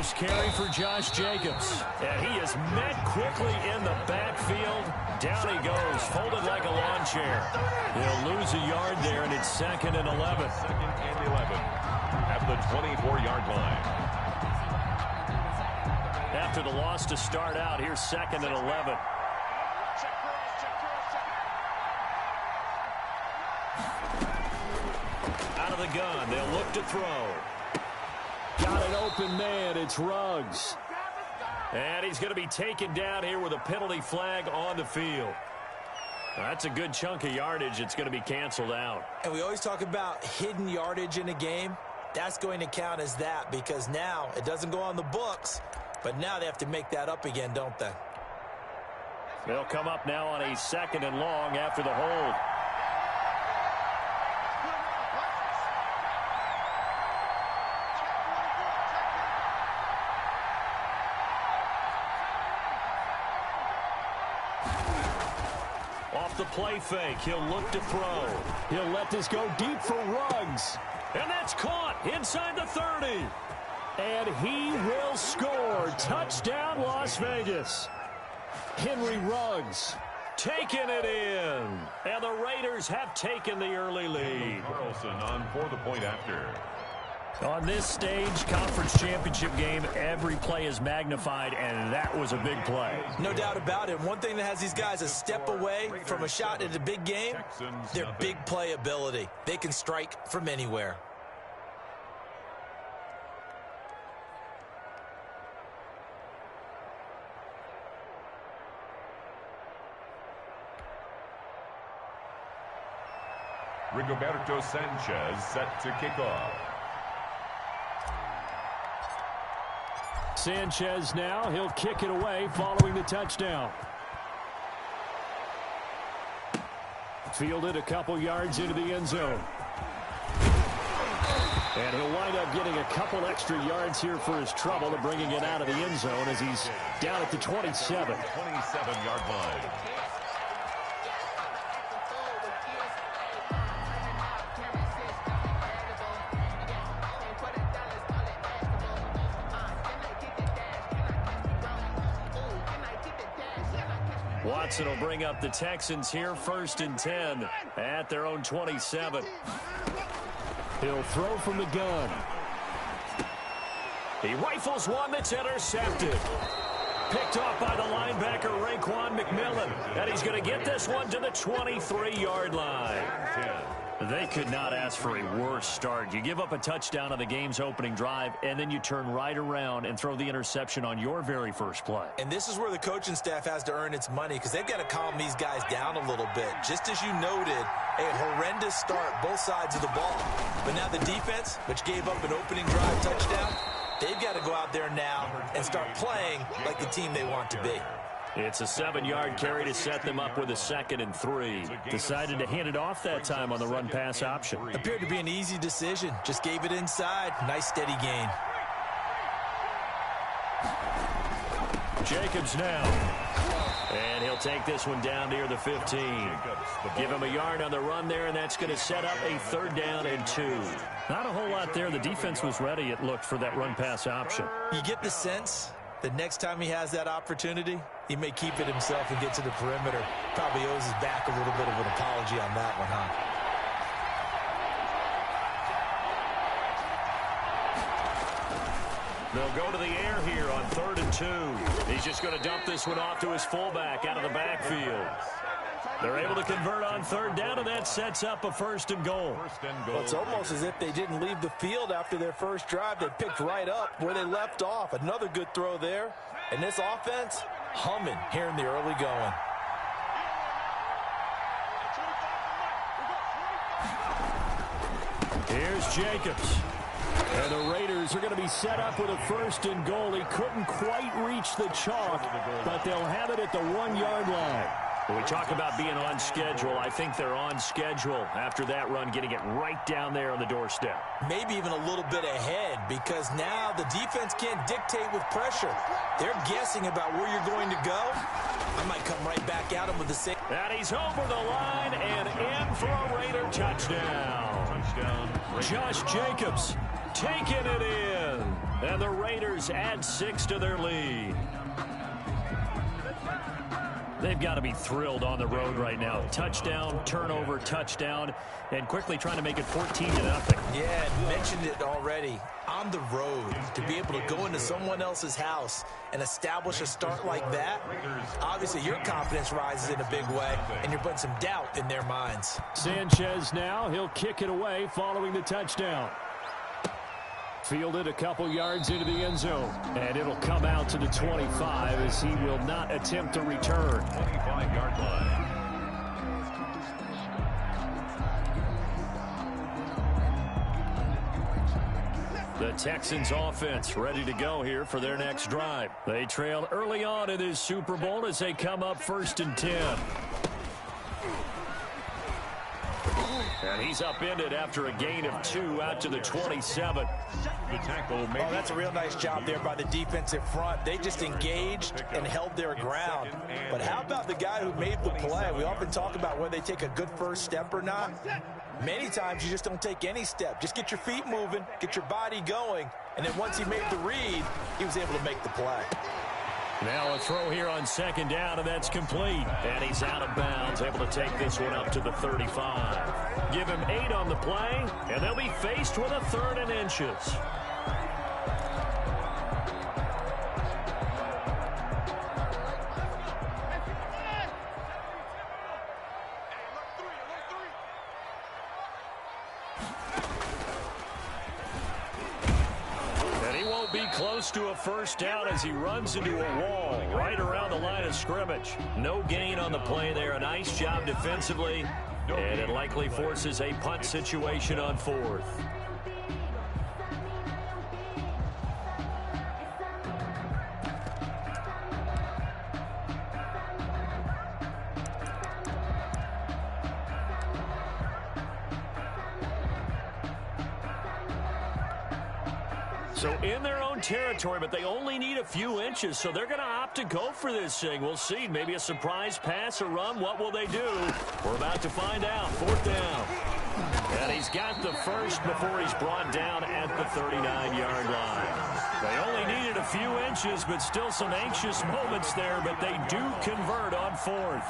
first carry for Josh Jacobs. And he is met quickly in the backfield. Down he goes, folded like a lawn chair. He'll lose a yard there, and it's 2nd and 11. 2nd and 11 at the 24-yard line. After the loss to start out, here's 2nd and 11. Out of the gun, they'll look to throw. Got an open man, it's Ruggs. And he's going to be taken down here with a penalty flag on the field. That's a good chunk of yardage. It's going to be canceled out. And we always talk about hidden yardage in a game. That's going to count as that because now it doesn't go on the books, but now they have to make that up again, don't they? They'll come up now on a 2nd and long after the hold. Off the play fake, he'll look to throw. He'll let this go deep for Ruggs. And that's caught inside the 30. And he will score. Touchdown, Las Vegas. Henry Ruggs taking it in. And the Raiders have taken the early lead. Carlson on for the point after. On this stage, conference championship game, every play is magnified, and that was a big play. No doubt about it. One thing that has these guys a step away from a shot at a big game, their big play ability. They can strike from anywhere. Rigoberto Sanchez set to kick off. Sanchez now, he'll kick it away following the touchdown. Fielded a couple yards into the end zone. And he'll wind up getting a couple extra yards here for his trouble of bringing it out of the end zone as he's down at the 27. 27-yard line. Watson will bring up the Texans here 1st and 10 at their own 27. He'll throw from the gun. He rifles one that's intercepted. Picked off by the linebacker, Raekwon McMillan. And he's going to get this one to the 23-yard line. They could not ask for a worse start. You give up a touchdown on the game's opening drive, and then you turn right around and throw the interception on your very first play. And this is where the coaching staff has to earn its money because they've got to calm these guys down a little bit. Just as you noted, a horrendous start both sides of the ball. But now the defense, which gave up an opening drive touchdown, they've got to go out there now and start playing like the team they want to be. It's a 7-yard carry to set them up with a 2nd and 3. Decided to hand it off that time on the run-pass option. Appeared to be an easy decision. Just gave it inside. Nice steady gain. Jacobs now. And he'll take this one down near the 15. Give him a yard on the run there, and that's going to set up a 3rd down and 2. Not a whole lot there. The defense was ready, it looked, for that run-pass option. You get the sense that next time he has that opportunity, he may keep it himself and get to the perimeter. Probably owes his back a little bit of an apology on that one, huh? They'll go to the air here on 3rd and 2. He's just going to dump this one off to his fullback out of the backfield. They're able to convert on 3rd down, and that sets up a 1st and goal. Well, it's almost as if they didn't leave the field after their first drive. They picked right up where they left off. Another good throw there. And this offense, humming here in the early going. Here's Jacobs. And the Raiders are going to be set up with a 1st and goal. He couldn't quite reach the chalk, but they'll have it at the 1-yard line. When we talk about being on schedule, I think they're on schedule after that run, getting it right down there on the doorstep. Maybe even a little bit ahead because now the defense can't dictate with pressure. They're guessing about where you're going to go. I might come right back at him with the same. And he's over the line and in for a Raider touchdown. Josh Jacobs taking it in. And the Raiders add 6 to their lead. They've got to be thrilled on the road right now. Touchdown, turnover, touchdown, and quickly trying to make it 14-0. Yeah, mentioned it already. On the road, to be able to go into someone else's house and establish a start like that, obviously your confidence rises in a big way, and you're putting some doubt in their minds. Sanchez now, he'll kick it away following the touchdown. Fielded a couple yards into the end zone. And it'll come out to the 25 as he will not attempt to return. 25-yard line. The Texans offense ready to go here for their next drive. They trail early on in this Super Bowl as they come up 1st and 10. And he's upended after a gain of 2 out to the 27. The tackle made. Oh, that's a real nice job there by the defensive front. They just engaged and held their ground. But how about the guy who made the play? We often talk about whether they take a good first step or not. Many times you just don't take any step. Just get your feet moving, get your body going, and then once he made the read, he was able to make the play. Now a throw here on 2nd down, and that's complete. And he's out of bounds, able to take this one up to the 35. Give him 8 on the play, and they'll be faced with a 3rd and inches. Close to a 1st down as he runs into a wall right around the line of scrimmage. No gain on the play there. A nice job defensively, and it likely forces a punt situation on 4th. So in their own territory, but they only need a few inches, so they're going to opt to go for this thing. We'll see. Maybe a surprise pass or run. What will they do? We're about to find out. 4th down. And he's got the first before he's brought down at the 39-yard line. They only needed a few inches, but still some anxious moments there, but they do convert on 4th.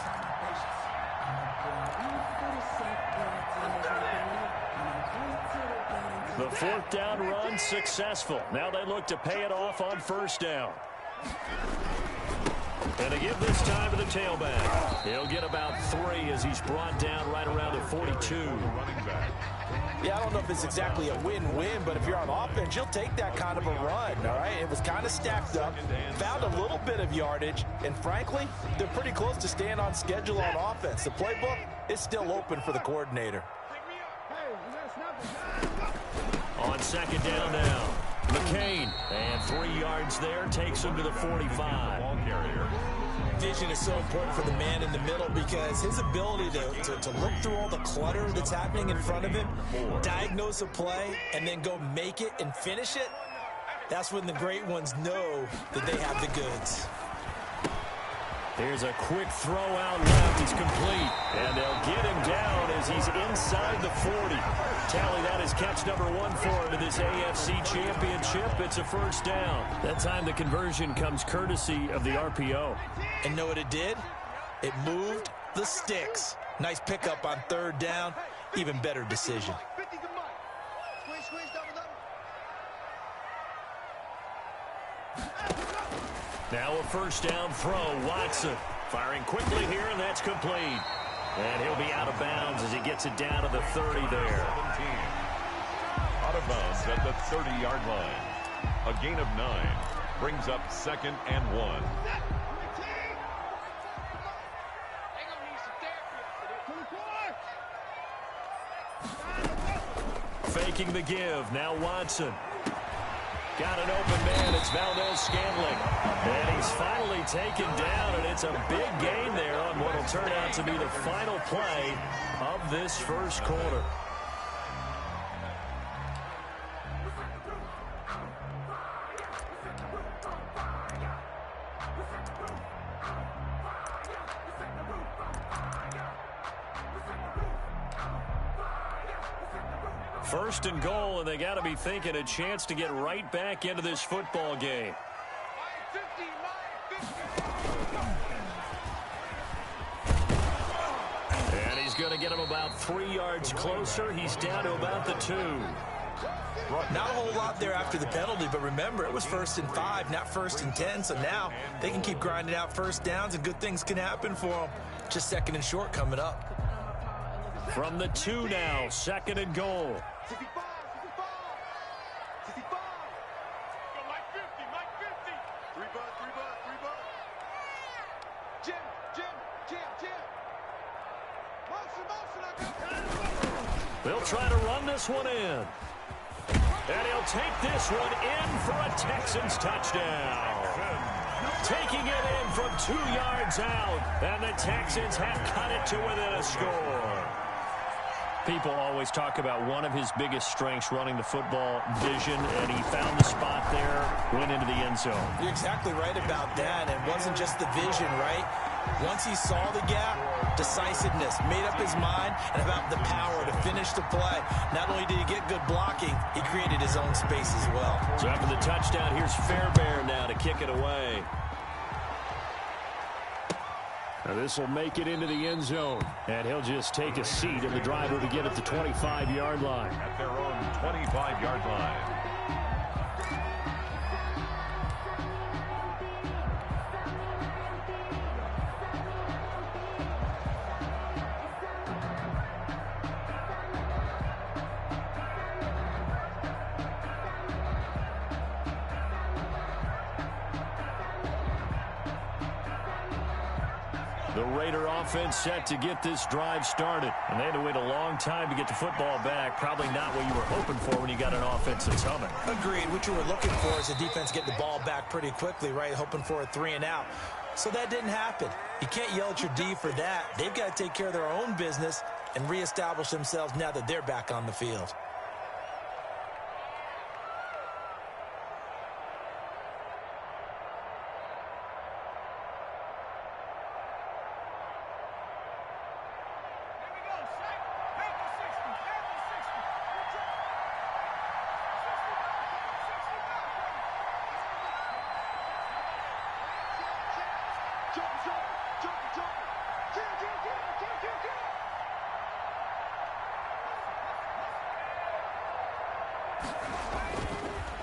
The 4th down run successful. Now they look to pay it off on 1st down. And to give this time to the tailback. He'll get about 3 as he's brought down right around the 42. Yeah, I don't know if it's exactly a win-win, but if you're on offense, you'll take that kind of a run, all right? It was kind of stacked up, found a little bit of yardage, and frankly, they're pretty close to staying on schedule on offense. The playbook is still open for the coordinator. On 2nd down now, McCain, and 3 yards there, takes him to the 45. Vision is so important for the man in the middle because his ability to look through all the clutter that's happening in front of him, diagnose a play, and then go make it and finish it, that's when the great ones know that they have the goods. There's a quick throw out left. He's complete. And they'll get him down as he's inside the 40. Tally, that is catch number 1 for him in this AFC Championship. It's a 1st down. That time the conversion comes courtesy of the RPO. And know what it did? It moved the sticks. Nice pickup on 3rd down. Even better decision. Now a 1st down throw. Watson firing quickly here, and that's complete. And he'll be out of bounds as he gets it down to the 30 there. Out of bounds at the 30-yard line. A gain of 9 brings up 2nd and 1. Faking the give. Now Watson. Got an open man. It's Valdez-Scantling. And he's finally taken down, and it's a big gain there on what will turn out to be the final play of this 1st quarter. First and goal, and they got to be thinking a chance to get right back into this football game. And he's going to get him about 3 yards closer. He's down to about the 2. Not a whole lot there after the penalty, but remember, it was 1st and 5, not 1st and 10, so now they can keep grinding out first downs, and good things can happen for them. Just 2nd and short coming up. From the 2 now, 2nd and goal. They'll try to run this one in. And he'll take this one in for a Texans touchdown. Taking it in from 2 yards out. And the Texans have cut it to within a score. People always talk about one of his biggest strengths, running the football, vision, and he found the spot there, went into the end zone. You're exactly right about that. It wasn't just the vision, right? Once he saw the gap, decisiveness, made up his mind, and about the power to finish the play. Not only did he get good blocking, he created his own space as well. So after the touchdown, here's Fairbairn now to kick it away. Now this will make it into the end zone, and he'll just take a seat in the driver to get at the 25-yard line. At their own 25-yard line. The Raider offense set to get this drive started. And they had to wait a long time to get the football back. Probably not what you were hoping for when you got an offense that's humming. Agreed. What you were looking for is the defense getting the ball back pretty quickly, right? Hoping for a 3 and out. So that didn't happen. You can't yell at your D for that. They've got to take care of their own business and reestablish themselves now that they're back on the field.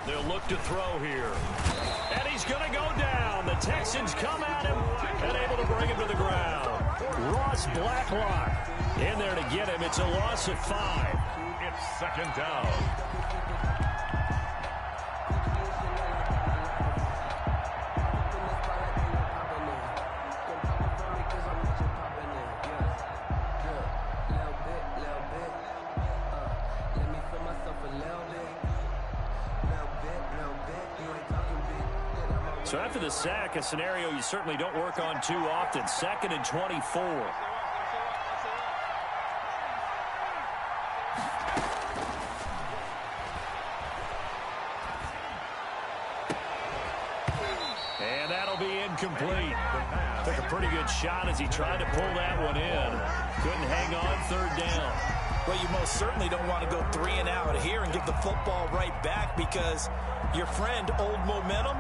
They'll look to throw here. And he's going to go down. The Texans come at him and able to bring him to the ground. Ross Blacklock in there to get him. It's a loss of 5. It's 2nd down. So after the sack, a scenario you certainly don't work on too often. 2nd and 24. And that'll be incomplete. Took a pretty good shot as he tried to pull that one in. Couldn't hang on 3rd down. Well, you most certainly don't want to go 3 and out here and give the football right back, because your friend, Old Momentum,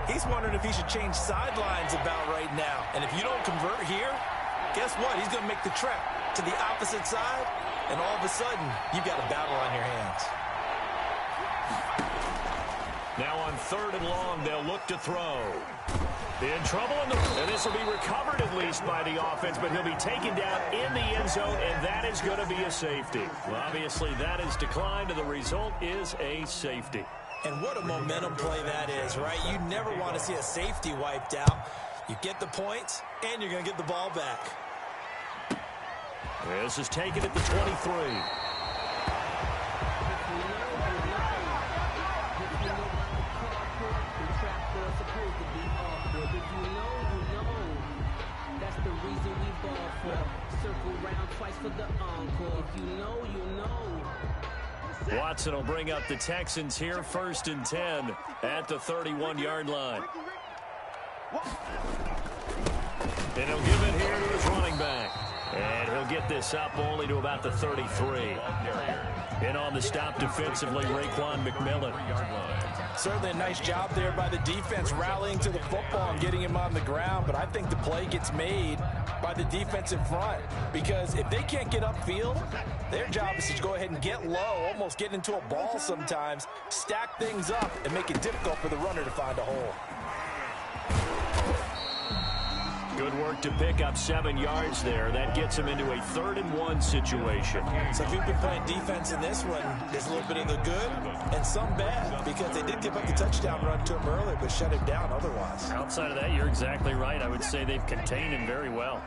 he's wondering if he should change sidelines about right now. And if you don't convert here, guess what? He's going to make the trek to the opposite side, and all of a sudden, you've got a battle on your hands. Now on 3rd and long, they'll look to throw. In trouble, and this will be recovered at least by the offense, but he'll be taken down in the end zone, and that is going to be a safety. Well, obviously, that is declined, and the result is a safety. And what a momentum play that is, right? You never want to see a safety wiped out. You get the points, and you're going to get the ball back. This is taken at the 23. Watson will bring up the Texans here, 1st and 10 at the 31-yard line. And he'll give it here to his running back. And he'll get this up only to about the 33. And on the stop defensively, Raekwon McMillan. Certainly a nice job there by the defense rallying to the football and getting him on the ground. But I think the play gets made by the defense in front. Because if they can't get upfield, their job is to go ahead and get low, almost get into a ball sometimes, stack things up, and make it difficult for the runner to find a hole. Good work to pick up 7 yards there. That gets him into a 3rd-and-1 situation. So if you've been playing defense in this one, there's a little bit of the good and some bad, because they did give up the touchdown run to him earlier, but shut him down otherwise. Outside of that, you're exactly right. I would say they've contained him very well.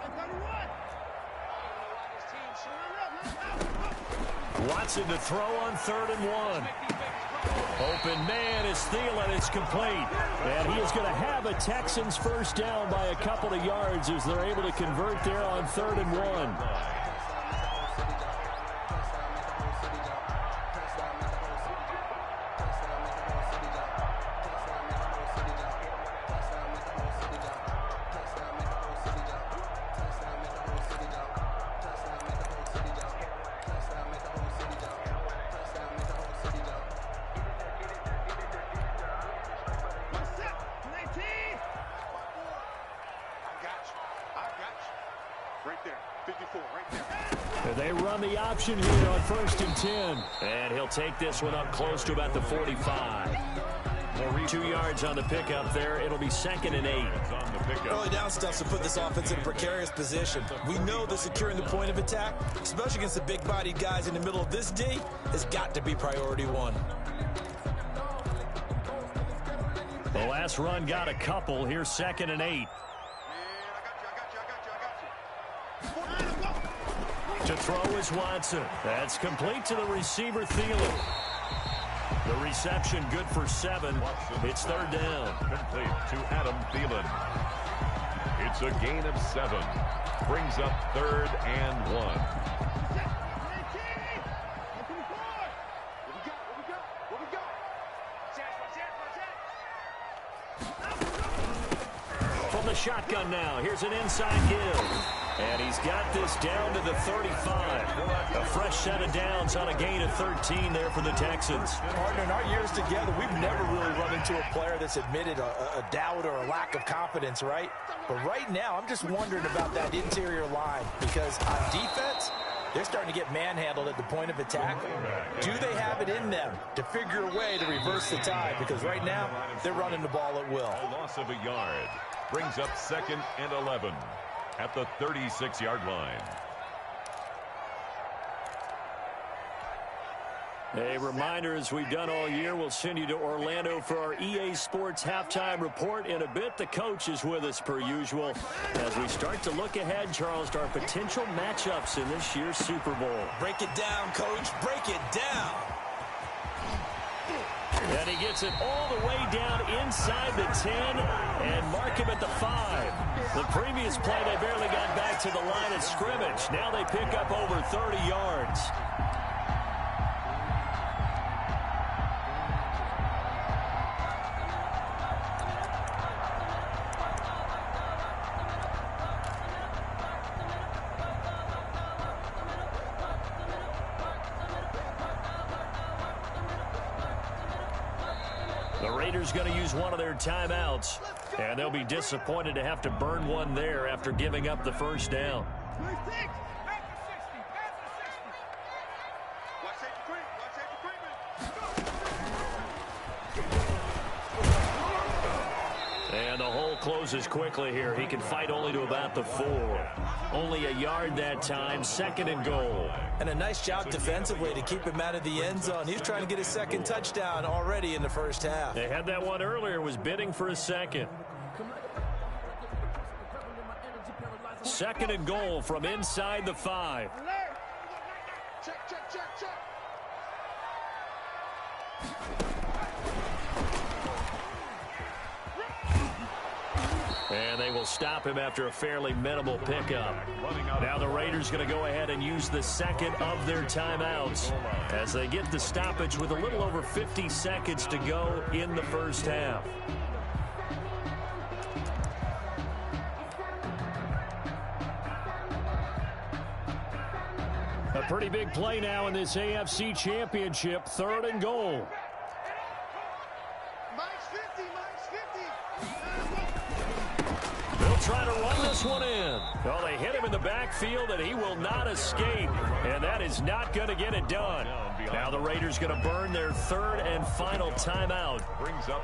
Watson to throw on 3rd-and-1. Open man is Thielen. It's complete. And he is going to have a Texans first down by a couple of yards as they're able to convert there on 3rd-and-1. They run the option here on 1st and 10. And he'll take this one up close to about the 45. 2 yards on the pickup there. It'll be 2nd and 8. Early down stuff to put this offense in a precarious position. We know that securing the point of attack, especially against the big-bodied guys in the middle of this D, has got to be priority one. The last run got a couple. Here's 2nd and 8. To throw is Watson. That's complete to the receiver, Thielen. The reception good for 7. It's 3rd down. Complete to Adam Thielen. It's a gain of 7. Brings up 3rd and 1. From the shotgun now, here's an inside give. And he's got this down to the 35. A fresh set of downs on a gain of 13 there for the Texans. Partner, in our years together, we've never really run into a player that's admitted a doubt or a lack of confidence, right? But right now, I'm just wondering about that interior line, because on defense, they're starting to get manhandled at the point of attack. Do they have it in them to figure a way to reverse the tide? Because right now, they're running the ball at will. A loss of a yard brings up 2nd and 11. At the 36-yard line. A reminder, as we've done all year, we'll send you to Orlando for our EA Sports halftime report. In a bit, the coach is with us per usual as we start to look ahead, Charles, to our potential matchups in this year's Super Bowl. Break it down, Coach. Break it down. And he gets it all the way down inside the 10 and mark him at the 5. The previous play, they barely got back to the line of scrimmage. Now they pick up over 30 yards. The Raiders going to use one of their timeouts, and they'll be disappointed to have to burn one there after giving up the first down. And the hole closes quickly here. He can fight only to about the 4. Only a yard that time, 2nd and goal. And a nice job defensively to keep him out of the end zone. He's trying to get his 2nd touchdown already in the first half. They had that one earlier, was bidding for a 2nd. 2nd and goal from inside the 5. And they will stop him after a fairly minimal pickup. Now the Raiders going to go ahead and use the 2nd of their timeouts as they get the stoppage with a little over 50 seconds to go in the first half. A pretty big play now in this AFC Championship. 3rd and goal. They'll try to run this one in. Well, they hit him in the backfield, and he will not escape. And that is not going to get it done. Now the Raiders going to burn their 3rd and final timeout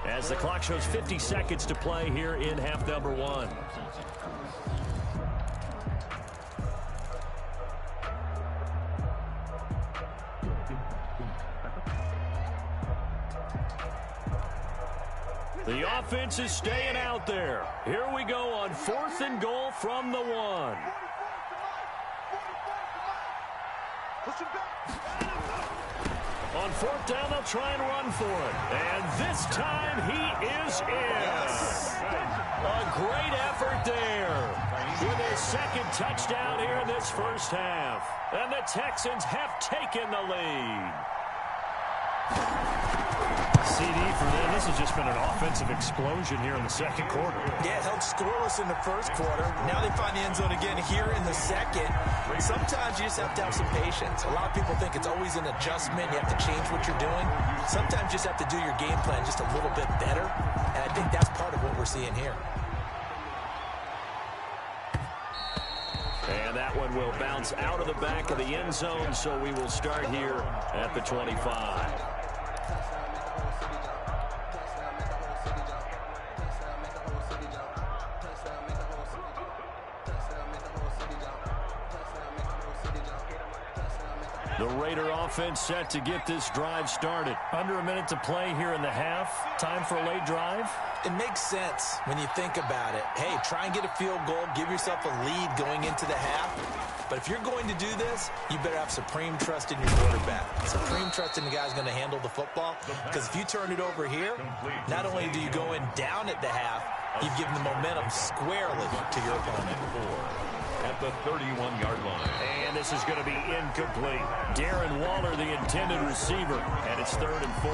as the clock shows 50 seconds to play here in half number 1. The offense is staying out there. Here we go on 4th and goal from the 1. On 4th down, they'll try and run for it. And this time he is in. A great effort there with his 2nd touchdown here in this first half. And the Texans have taken the lead. CD for them. This has just been an offensive explosion here in the 2nd quarter. Yeah, it held scoreless in the 1st quarter. Now they find the end zone again here in the 2nd. Sometimes you just have to have some patience. A lot of people think it's always an adjustment. You have to change what you're doing. Sometimes you just have to do your game plan just a little bit better. And I think that's part of what we're seeing here. And that one will bounce out of the back of the end zone, so we will start here at the 25. The Raider offense set to get this drive started. Under a minute to play here in the half. Time for a late drive. It makes sense when you think about it. Hey, try and get a field goal. Give yourself a lead going into the half. But if you're going to do this, you better have supreme trust in your quarterback. Supreme trust in the guy's going to handle the football. Because if you turn it over here, not only do you go in down at the half, you've given the momentum squarely to your opponent. At the 31-yard line. And this is going to be incomplete. Darren Waller, the intended receiver, and it's 3rd and 4.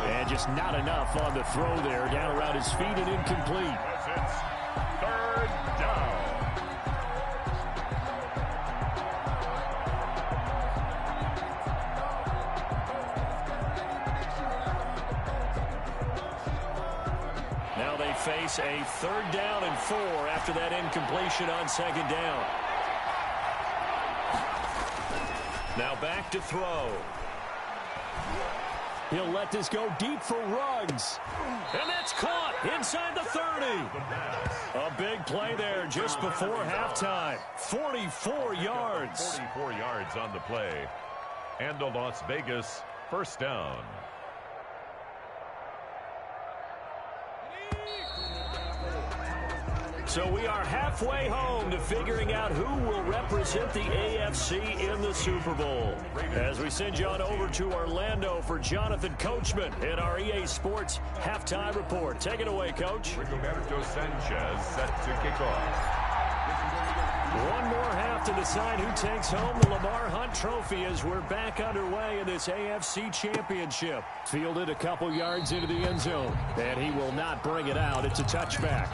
And just not enough on the throw there. Down around his feet and incomplete. It's 3rd down. Now they face a 3rd down and 4 after that incompletion on 2nd down. Now back to throw. He'll let this go deep for Ruggs. And that's caught inside the 30. A big play there just before halftime. 44 yards. 44 yards on the play. And a Las Vegas 1st down. So we are halfway home to figuring out who will represent the AFC in the Super Bowl. As we send you on over to Orlando for Jonathan Coachman in our EA Sports Halftime Report. Take it away, Coach. Rigoberto Sanchez set to kick off. One more half to decide who takes home the Lamar Hunt Trophy as we're back underway in this AFC Championship. Fielded a couple yards into the end zone, and he will not bring it out. It's a touchback.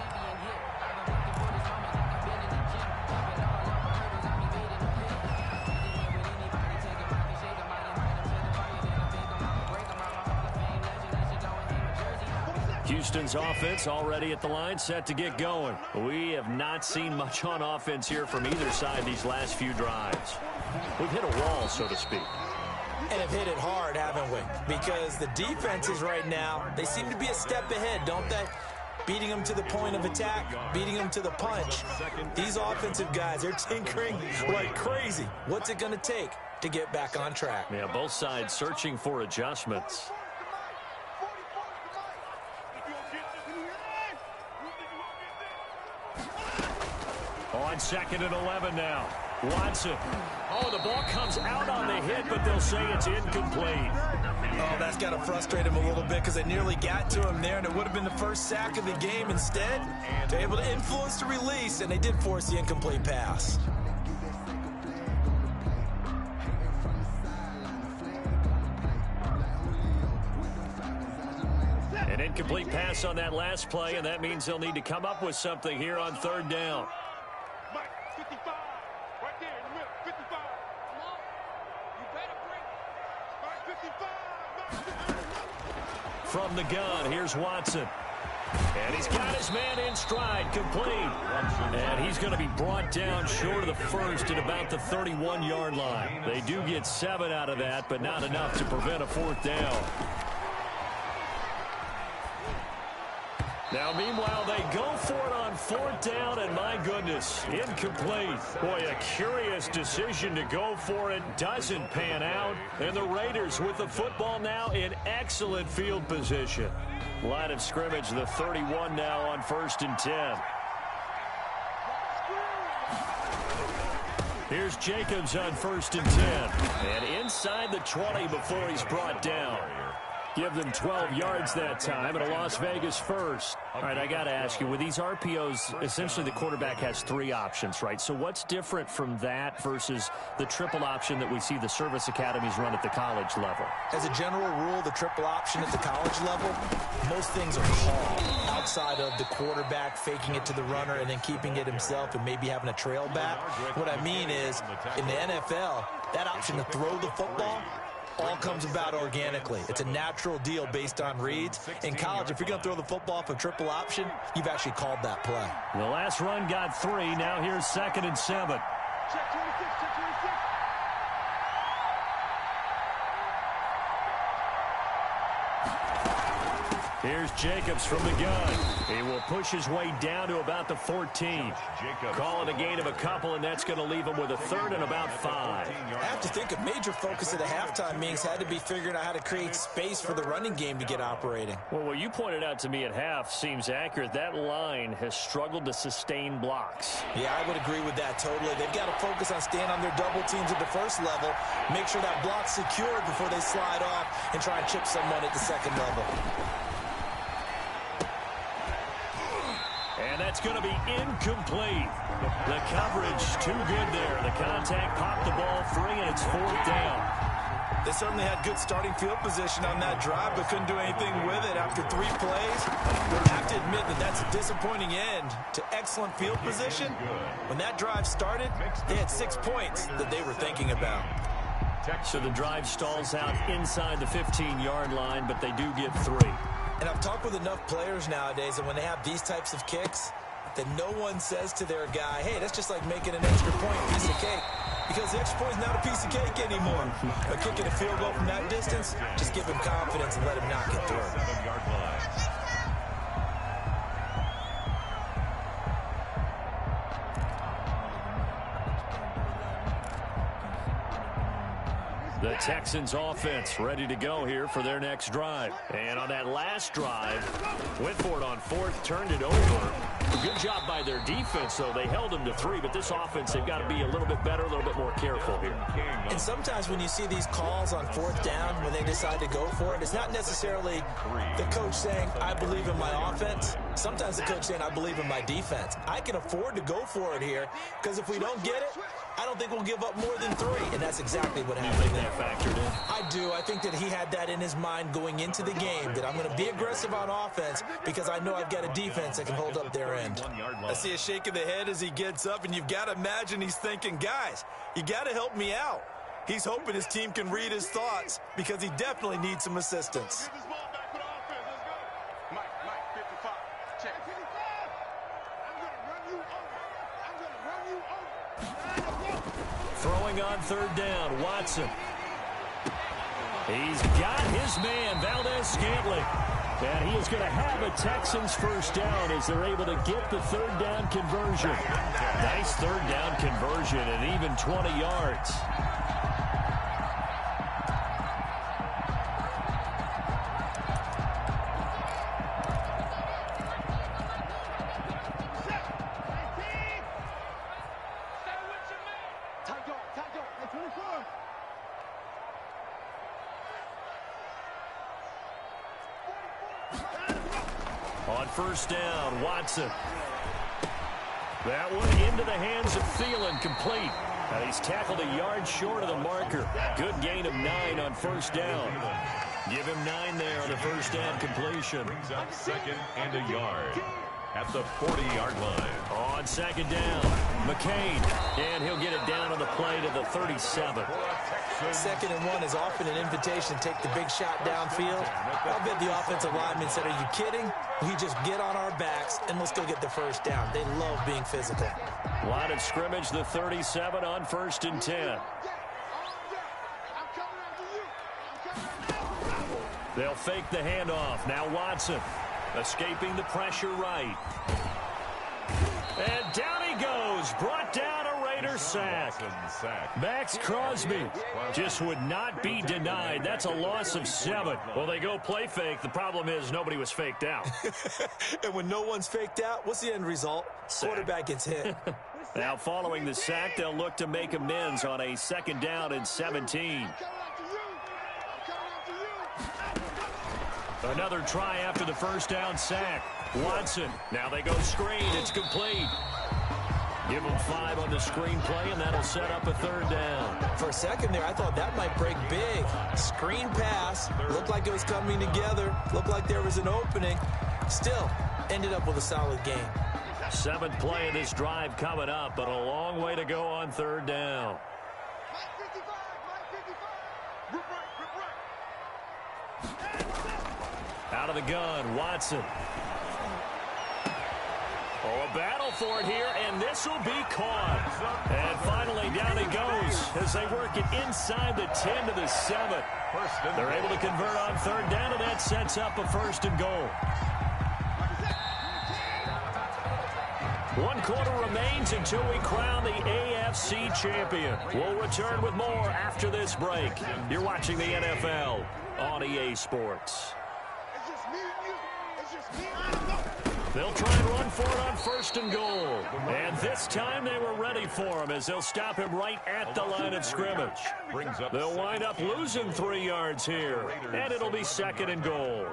Houston's offense already at the line, set to get going. We have not seen much on offense here from either side these last few drives. We've hit a wall, so to speak. And have hit it hard, haven't we? Because the defenses right now, they seem to be a step ahead, don't they? Beating them to the point of attack, beating them to the punch. These offensive guys, they're tinkering like crazy. What's it going to take to get back on track? Yeah, both sides searching for adjustments. On 2nd and 11 now. Watson. Oh, the ball comes out on the hit, but they'll say it's incomplete. Oh, that's got to frustrate him a little bit because they nearly got to him there, and it would have been the first sack of the game. Instead, they're able to influence the release, and they did force the incomplete pass. An incomplete pass on that last play, and that means they'll need to come up with something here on 3rd down. from the gun. Here's Watson. And he's got his man in stride, complete. And he's going to be brought down short of the first at about the 31-yard line. They do get 7 out of that, but not enough to prevent a 4th down. Now, meanwhile, they go for it on 4th down, and my goodness, incomplete. Boy, a curious decision to go for it. Doesn't pan out. And the Raiders with the football now in excellent field position. Line of scrimmage, the 31 now on 1st and 10. Here's Jacobs on 1st and 10. And inside the 20 before he's brought down. Give them 12 yards that time and a Las Vegas first. All right, I got to ask you, with these RPOs, essentially the quarterback has 3 options, right? So what's different from that versus the triple option that we see the service academies run at the college level? As a general rule, the triple option at the college level, most things are called outside of the quarterback faking it to the runner and then keeping it himself and maybe having a trail back. What I mean is, in the NFL, that option to throw the football all comes about organically. It's a natural deal based on reads. In college, if you're going to throw the football off a triple option, you've actually called that play. The last run got 3. Now here's 2nd and 7. Check 26, check 26. Here's Jacobs from the gun. He will push his way down to about the 14. Call it a gain of a couple, and that's going to leave him with a 3rd and about 5. I have to think a major focus of the halftime meetings had to be figuring out how to create space for the running game to get operating. Well, what you pointed out to me at half seems accurate. That line has struggled to sustain blocks. Yeah, I would agree with that totally. They've got to focus on staying on their double teams at the first level, make sure that block's secured before they slide off and try and chip someone at the second level. And that's going to be incomplete. The coverage too good there. The contact popped the ball free, and it's 4th down. They certainly had good starting field position on that drive, but couldn't do anything with it after 3 plays. I have to admit that that's a disappointing end to excellent field position. When that drive started, they had 6 points that they were thinking about. So the drive stalls out inside the 15-yard line, but they do get 3. And I've talked with enough players nowadays that when they have these types of kicks, that no one says to their guy, hey, that's just like making an extra point, piece of cake. Because the extra point is not a piece of cake anymore. But kicking a field goal from that distance, just give him confidence and let him knock it through. 7-yard line. The Texans offense ready to go here for their next drive. And on that last drive, went for it on 4th, turned it over. Good job by their defense, though. They held them to 3, but this offense, they've got to be a little bit better, a little bit more careful here. And sometimes when you see these calls on 4th down, when they decide to go for it, it's not necessarily the coach saying, I believe in my offense. Sometimes the coach saying, I believe in my defense. I can afford to go for it here, because if we don't get it, I don't think we'll give up more than 3. And that's exactly what happened there. Factored in. I do. I think that he had that in his mind going into the game, that I'm going to be aggressive on offense because I know I've got a defense that can hold up their end. I see a shake of the head as he gets up, and you've got to imagine he's thinking, guys, you got to help me out. He's hoping his team can read his thoughts because he definitely needs some assistance. Throwing on 3rd down, Watson. He's got his man, Valdez-Scantling. And he is going to have a Texans first down as they're able to get the 3rd down conversion. Nice 3rd down conversion and even 20 yards. On 1st down, Watson. That one into the hands of Thielen, complete. And he's tackled a yard short of the marker. Good gain of 9 on 1st down. Give him 9 there on the 1st down completion. Brings up 2nd and a yard at the 40-yard line. On 2nd down, McCain. And he'll get it down on the play to the 37. For a Texans 2nd and 1 is often an invitation to take the big shot downfield. I bet the offensive lineman said, are you kidding? We just get on our backs and let's go get the first down. They love being physical. Line of scrimmage, the 37 on 1st and 10. They'll fake the handoff. Now Watson escaping the pressure right. And down he goes. Brought down a Raider sack. Max Crosby just would not be denied. That's a loss of 7. Well, they go play fake. The problem is nobody was faked out. And when no one's faked out, what's the end result? Sack. Quarterback gets hit. Now following the sack, they'll look to make amends on a 2nd down and 17. Another try after the first down sack. Watson. Now they go screen. It's complete. Give them 5 on the screen play, and that'll set up a 3rd down. For a second there, I thought that might break big. Screen pass. Looked like it was coming together. Looked like there was an opening. Still, ended up with a solid game. 7th play of this drive coming up, but a long way to go on 3rd down. Out of the gun, Watson. Oh, a battle for it here, and this will be caught. And finally, down he goes as they work it inside the 10 to the 7. They're able to convert on 3rd down, and that sets up a 1st and goal. 1 quarter remains until we crown the AFC champion. We'll return with more after this break. You're watching the NFL on EA Sports. They'll try and run for it on 1st and goal. And this time they were ready for him as they'll stop him right at the line of scrimmage. They'll wind up losing 3 yards here. And it'll be 2nd and goal.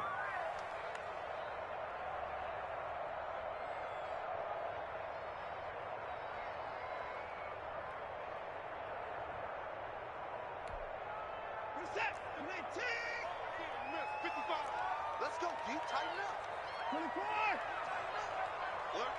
Let's go, D. Tighten up. 24. Alert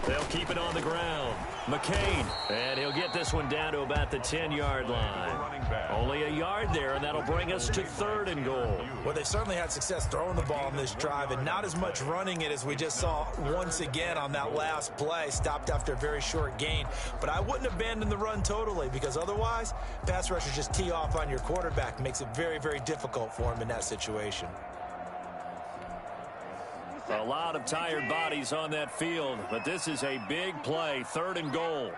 3. They'll keep it on the ground. McCain, and he'll get this one down to about the 10-yard line. Only a yard there, and that'll bring us to 3rd and goal. Well, they certainly had success throwing the ball in this drive, and not as much running it as we just saw once again on that last play. Stopped after a very short gain. But I wouldn't abandon the run totally, because otherwise, pass rushers just tee off on your quarterback. Makes it very, very difficult for him in that situation. A lot of tired bodies on that field, but this is a big play, 3rd and goal.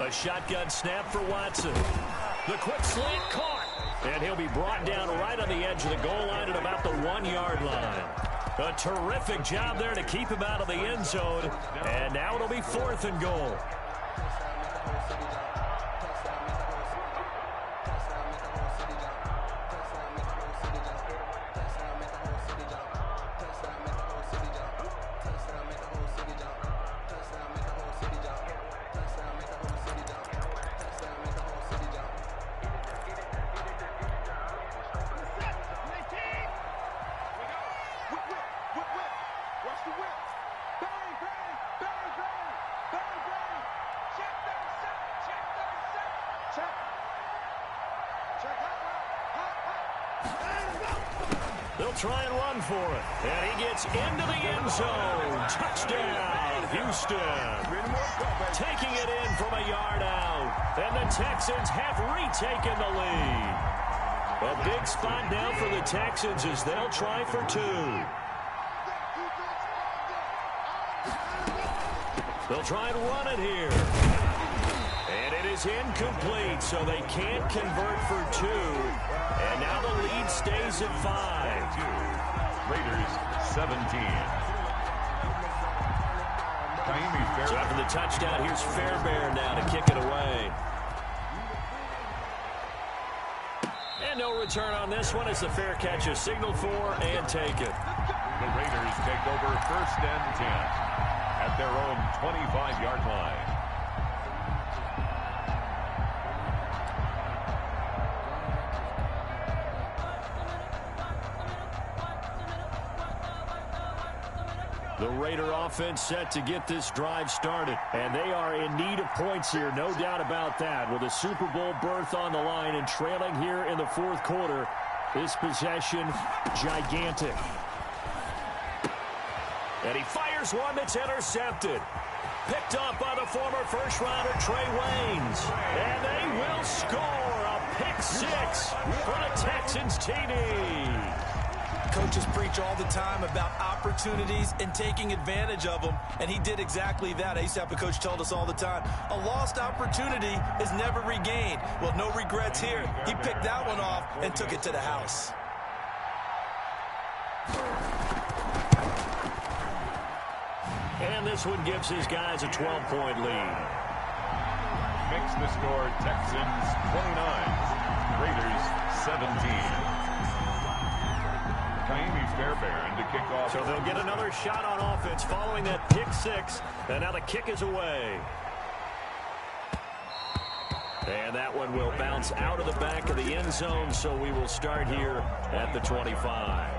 A shotgun snap for Watson. The quick slant caught, and he'll be brought down right on the edge of the goal line at about the 1-yard line. A terrific job there to keep him out of the end zone, and now it'll be 4th and goal. They'll try and run for it. And he gets into the end zone. Touchdown, Houston. Taking it in from a yard out. And the Texans have retaken the lead. A big spot now for the Texans as they'll try for 2. They'll try and run it here. And it is incomplete, so they can't convert for 2. And now the lead stays at 5. Raiders 17. So after the touchdown, here's Fairbairn now to kick it away. And no return on this one as the fair catch is signaled for and taken. The Raiders take over 1st and 10 at their own 25-yard line. The Raider offense set to get this drive started. And they are in need of points here, no doubt about that. With a Super Bowl berth on the line and trailing here in the fourth quarter, this possession gigantic. And he fires one that's intercepted. Picked up by the former first-rounder Trey Waynes. And they will score a pick six for the Texans TD. Coaches preach all the time about opportunities and taking advantage of them, and he did exactly that. I used to have a coach told us all the time, a lost opportunity is never regained. Well, no regrets here. He picked that one off and took it to the house. And this one gives his guys a 12-point lead. Makes the score Texans 29, Raiders 17. Fairbairn to kick off. So they'll get another shot on offense following that pick six. And now the kick is away. And that one will bounce out of the back of the end zone. So we will start here at the 25.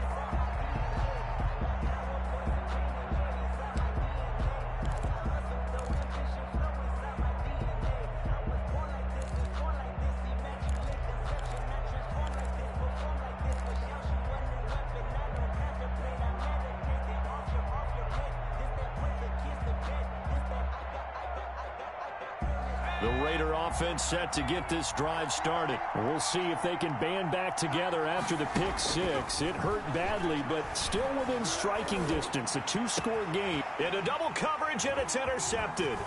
The Raider offense set to get this drive started. We'll see if they can band back together after the pick six. It hurt badly, but still within striking distance. A two-score game. Into double coverage, and it's intercepted.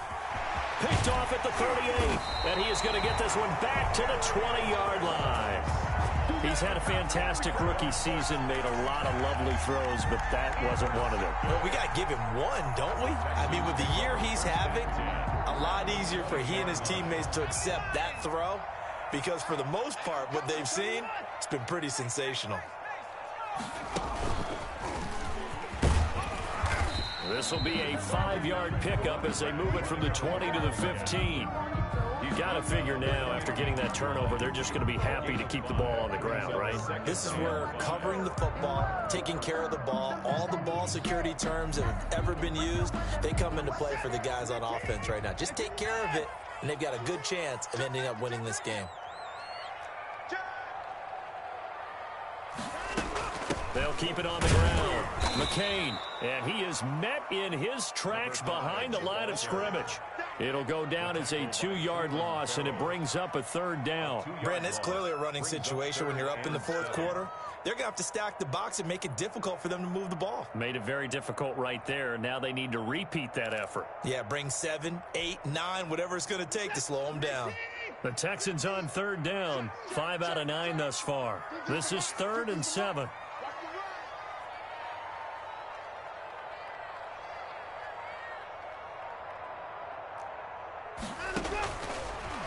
Picked off at the 38, and he is going to get this one back to the 20-yard line. He's had a fantastic rookie season, made a lot of lovely throws, but that wasn't one of them. Well, we got to give him one, don't we? I mean, with the year he's having, a lot easier for he and his teammates to accept that throw, because for the most part, what they've seen, it's been pretty sensational. This will be a 5-yard pickup as they move it from the 20 to the 15. You got to figure now, after getting that turnover, they're just going to be happy to keep the ball on the ground, right? This is where covering the football, taking care of the ball, all the ball security terms that have ever been used, they come into play for the guys on offense right now. Just take care of it, and they've got a good chance of ending up winning this game. They'll keep it on the ground. McCain, and he is met in his tracks behind the line of scrimmage. It'll go down as a 2-yard loss, and it brings up a third down. Brandon, it's clearly a running situation when you're up in the fourth quarter. They're going to have to stack the box and make it difficult for them to move the ball. Made it very difficult right there. Now they need to repeat that effort. Yeah, bring 7, 8, 9, whatever it's going to take to slow them down. The Texans on third down, 5 out of 9 thus far. This is 3rd and 7.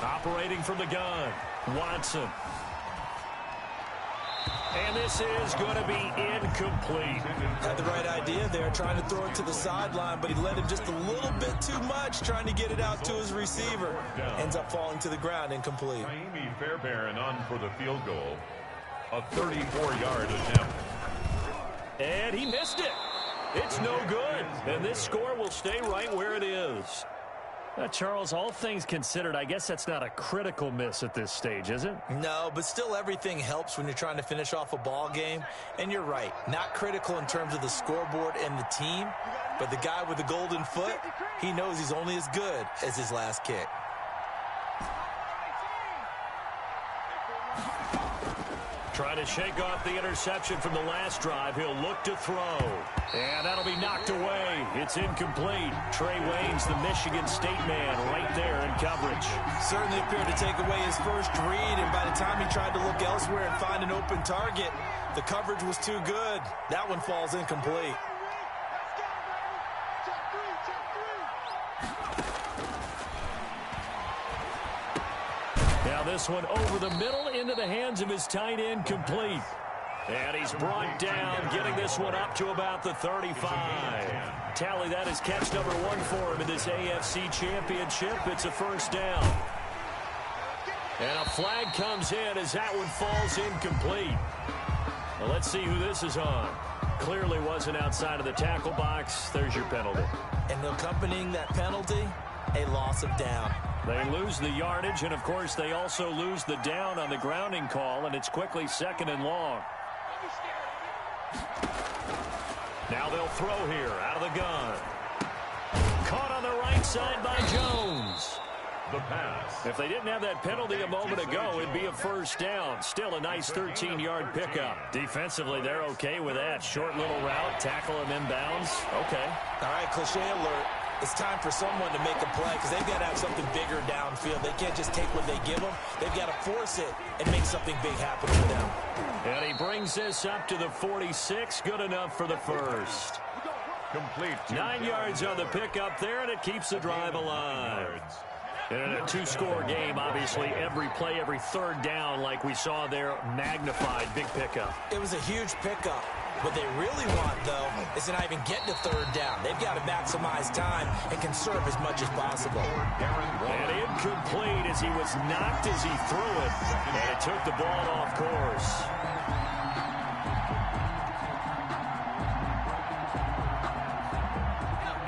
Operating from the gun, Watson. And this is going to be incomplete. Had the right idea there, trying to throw it to the sideline, but he let him just a little bit too much, trying to get it out to his receiver. Ends up falling to the ground, incomplete. Fairbairn on for the field goal. A 34-yard attempt. And he missed it. It's no good. And this score will stay right where it is. Charles, all things considered, I guess that's not a critical miss at this stage, is it? No, but still everything helps when you're trying to finish off a ball game. And you're right, not critical in terms of the scoreboard and the team, but the guy with the golden foot, he knows he's only as good as his last kick. Trying to shake off the interception from the last drive. He'll look to throw. And that'll be knocked away. It's incomplete. Trey Waynes, the Michigan State man, right there in coverage. Certainly appeared to take away his first read, and by the time he tried to look elsewhere and find an open target, the coverage was too good. That one falls incomplete. Now this one over the middle into the hands of his tight end, complete. And he's brought down, getting this one up to about the 35. Tally that is catch number 1 for him in this AFC Championship. It's a first down. And a flag comes in as that one falls incomplete. Well, let's see who this is on. Clearly wasn't outside of the tackle box. There's your penalty. And accompanying that penalty, a loss of down. They lose the yardage, and, of course, they also lose the down on the grounding call, and it's quickly 2nd and long. Now they'll throw here out of the gun. Caught on the right side by Jones. The pass. If they didn't have that penalty a moment ago, it'd be a 1st down. Still a nice 13-yard pickup. Defensively, they're okay with that. Short little route, tackle him inbounds. Okay. All right, cliche alert. It's time for someone to make a play because they've got to have something bigger downfield. They can't just take what they give them. They've got to force it and make something big happen for them. And he brings this up to the 46. Good enough for the 1st. Complete. 9 yards on the pickup there, and it keeps the drive alive. And in a 2-score game, obviously, every play, every 3rd down, like we saw there, magnified. Big pickup. It was a huge pickup. What they really want, though, is to not even get to 3rd down. They've got to maximize time and conserve as much as possible. And incomplete as he was knocked as he threw it. And it took the ball off course.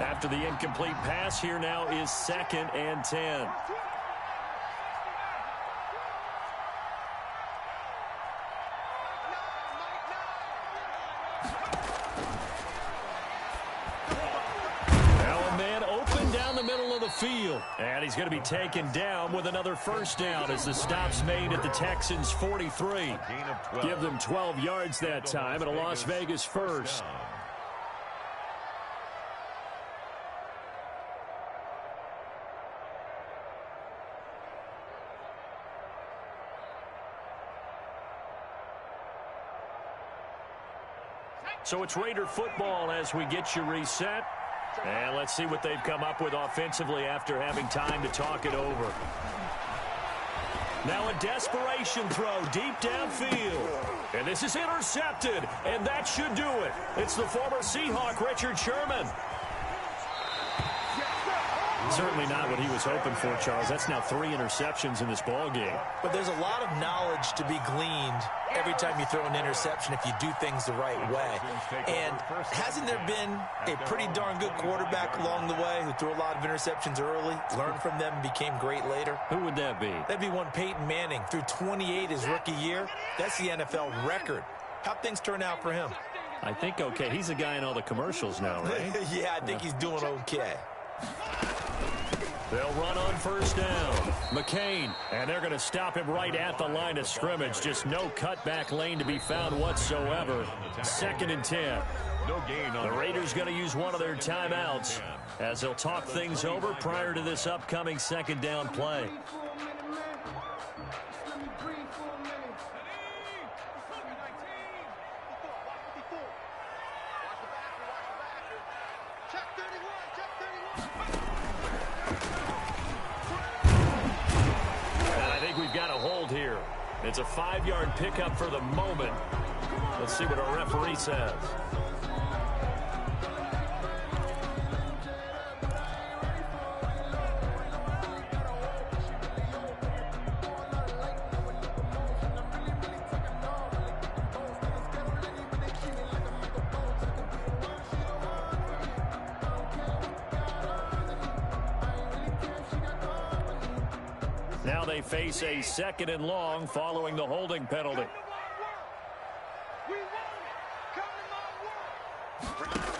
After the incomplete pass, here now is 2nd and 10. Field, and he's going to be taken down with another 1st down as the stop's made at the Texans' 43. Give them 12 yards that time and a Las Vegas 1st. So it's Raider football as we get you reset. And let's see what they've come up with offensively after having time to talk it over. Now a desperation throw deep downfield. And this is intercepted, and that should do it. It's the former Seahawk, Richard Sherman. Certainly not what he was hoping for, Charles. That's now 3 interceptions in this ball game. But there's a lot of knowledge to be gleaned every time you throw an interception if you do things the right way. And hasn't there been a pretty darn good quarterback along the way who threw a lot of interceptions early, learned from them, and became great later? Who would that be? That'd be one Peyton Manning. Threw 28 his rookie year. That's the NFL record. How'd things turn out for him? I think okay. He's the guy in all the commercials now, right? Yeah, I think he's doing okay. They'll run on 1st down. McCain, and they're going to stop him right at the line of scrimmage. Just no cutback lane to be found whatsoever. 2nd and 10. No gain on the Raiders going to use one of their timeouts as they'll talk things over prior to this upcoming 2nd down play. It's a 5-yard pickup for the moment. Let's see what our referee says. Now they face a 2nd and long following the holding penalty.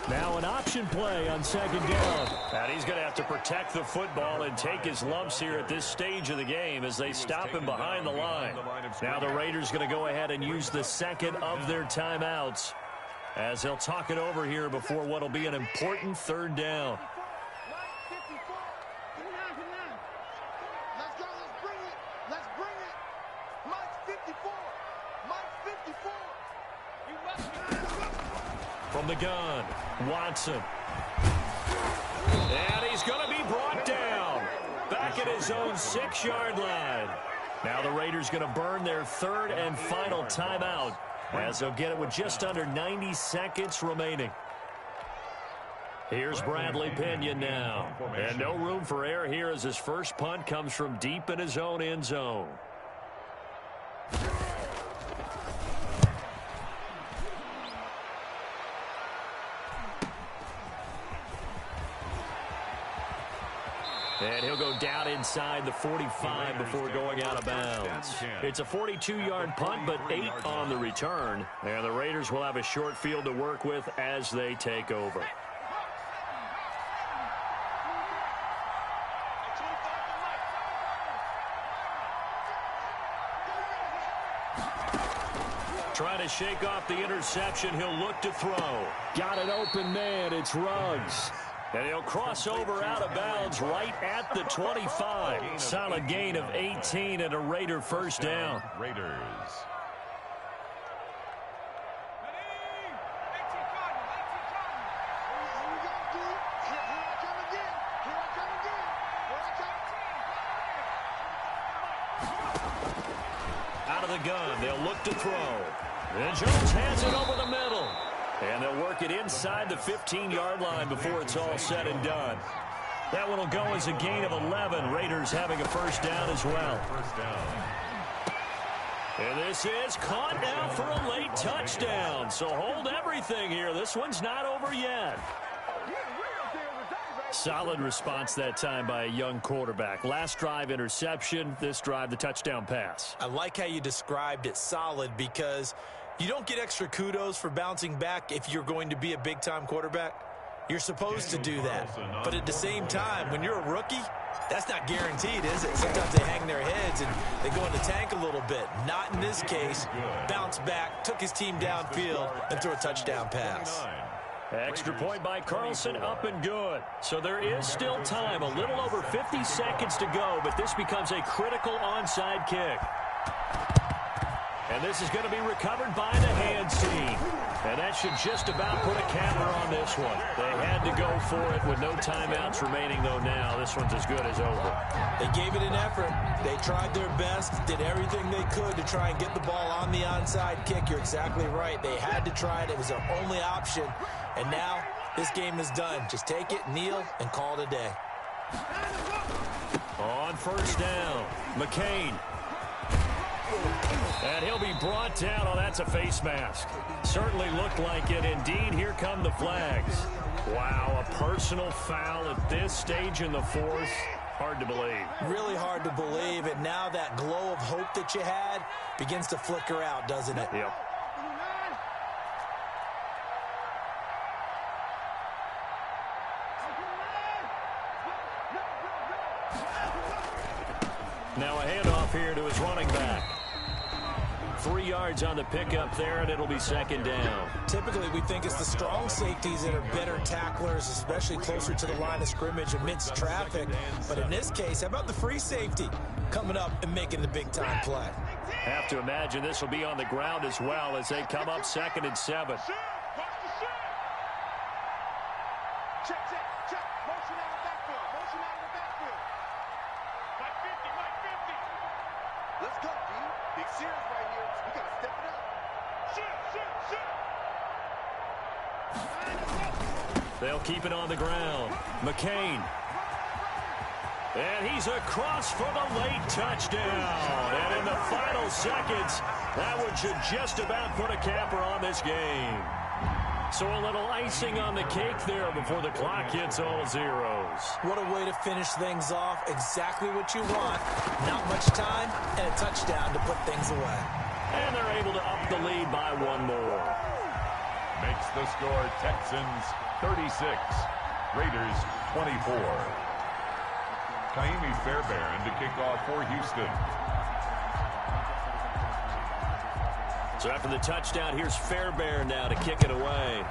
Now an option play on 2nd down. And he's going to have to protect the football and take his lumps here at this stage of the game as they stop him behind the line. Now the Raiders going to go ahead and use the 2nd of their timeouts as they'll talk it over here before what will be an important 3rd down. From the gun, Watson. And he's going to be brought down. Back at his own 6-yard line. Now the Raiders going to burn their 3rd and final timeout as they'll get it with just under 90 seconds remaining. Here's Bradley Pinion now. And no room for error here as his first punt comes from deep in his own end zone. And he'll go down inside the 45 before going out of bounds. It's a 42-yard punt, but 8 on the return. And the Raiders will have a short field to work with as they take over. Trying to shake off the interception. He'll look to throw. Got an open man. It's Ruggs. And he'll cross over out of bounds right at the 25. Solid gain of 18 and a Raider first down. Raiders. Out of the gun. They'll look to throw. And Jones hands it over the middle. And they'll work it inside the 15-yard line before it's all said and done. That one will go as a gain of 11. Raiders having a first down as well. First down. And this is caught now for a late touchdown. So hold everything here. This one's not over yet. Solid response that time by a young quarterback. Last drive, interception. This drive, the touchdown pass. I like how you described it, solid, because you don't get extra kudos for bouncing back if you're going to be a big-time quarterback. You're supposed to do that. But at the same time, when you're a rookie, that's not guaranteed, is it? Sometimes they hang their heads and they go in the tank a little bit. Not in this case. Bounce back, took his team downfield, and threw a touchdown pass. Extra point by Carlson, up and good. So there is still time, a little over 50 seconds to go, but this becomes a critical onside kick. And this is going to be recovered by the hands team. And that should just about put a capper on this one. They had to go for it with no timeouts remaining, though now this one's as good as over. They gave it an effort. They tried their best, did everything they could to try and get the ball on the onside kick. You're exactly right. They had to try it. It was their only option. And now this game is done. Just take it, kneel, and call it a day. On first down, McCain. And he'll be brought down. Oh, that's a face mask. Certainly looked like it. Indeed, here come the flags. Wow, a personal foul at this stage in the fourth. Hard to believe. Really hard to believe. And now that glow of hope that you had begins to flicker out, doesn't it? Yep. Now a handoff here to his running back. 3 yards on the pickup there, and it'll be second down. Typically, we think it's the strong safeties that are better tacklers, especially closer to the line of scrimmage amidst traffic. But in this case, how about the free safety coming up and making the big-time play? Have to imagine this will be on the ground as well as they come up 2nd and 7. Let's go, D. Big series right here. We got to step it up. They'll keep it on the ground. McCain. And he's across for the late touchdown. And in the final seconds, that one should just about put a capper on this game. So a little icing on the cake there before the clock hits all zeros. What a way to finish things off. Exactly what you want. Not much time and a touchdown to put things away. And they're able to up the lead by one more. Makes the score Texans 36, Raiders 24. Kaimi Fairbairn to kick off for Houston. So after the touchdown, here's Fairbairn now to kick it away.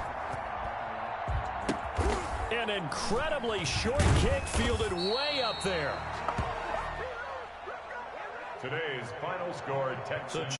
An incredibly short kick fielded way up there. Today's final score, Texans